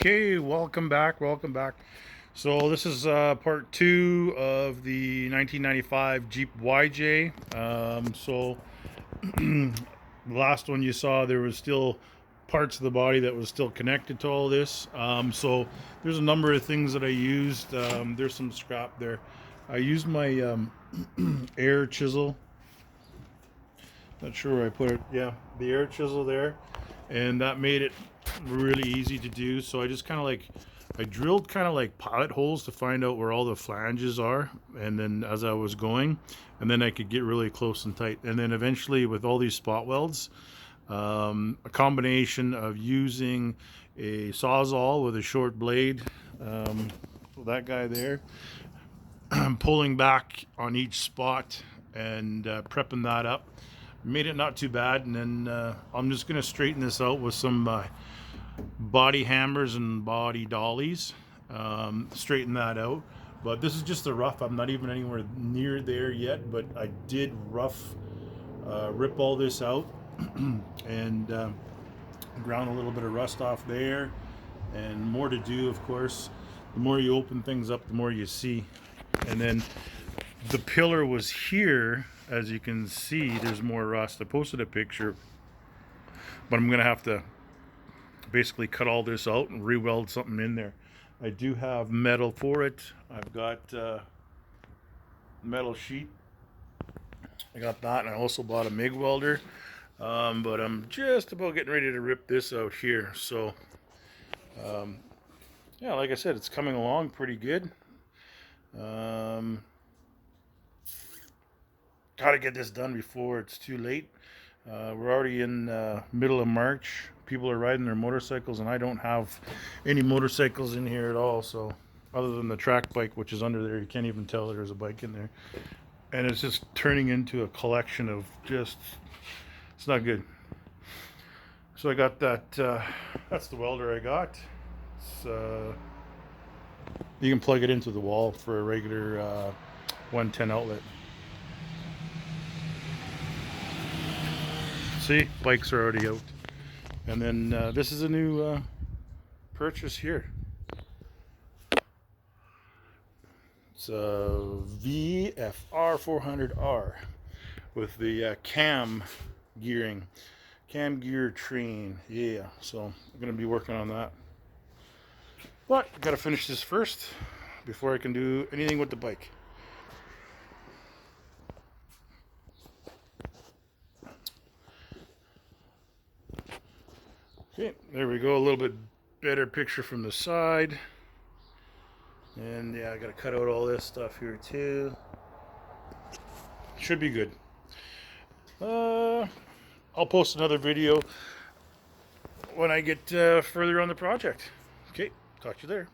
Okay, welcome back. So this is part two of the 1995 Jeep YJ. The last one you saw, there was still parts of the body that was still connected to all this. So there's a number of things that I used. There's some scrap there. I used my air chisel. Not sure where I put it. Yeah, the air chisel there, and that made it really easy to do. So I just kind of like I drilled kind of like pilot holes to find out where all the flanges are, and then as I was going, and then I could get really close and tight, and then eventually with all these spot welds, a combination of using a sawzall with a short blade, that guy there, pulling back on each spot and prepping that up made it not too bad. And then I'm just going to straighten this out with some body hammers and body dollies, straighten that out. But this is just the rough. I'm not even anywhere near there yet, but I did rip all this out and ground a little bit of rust off there, and more to do, of course. The more you open things up, the more you see. And then the pillar was here. As you can see, there's more rust. I posted a picture, but I'm gonna have to basically cut all this out and re-weld something in there. I do have metal for it. I've got metal sheet. I got that, and I also bought a MIG welder. But I'm just about getting ready to rip this out here. So yeah, like I said, it's coming along pretty good. Got to get this done before it's too late. We're already in middle of March. People are riding their motorcycles, and I don't have any motorcycles in here at all. So other than the track bike, which is under there, you can't even tell there's a bike in there. And it's just turning into a collection of just, it's not good. So I got that, that's the welder I got. It's, you can plug it into the wall for a regular 110 outlet. See, bikes are already out. And then this is a new purchase here. It's a VFR 400R with the cam gearing, cam gear train. Yeah, so I'm gonna be working on that. But I gotta finish this first before I can do anything with the bike. Okay, there we go. A little bit better picture from the side. And yeah, I gotta cut out all this stuff here too. Should be good. I'll post another video when I get further on the project. Okay, talk to you there.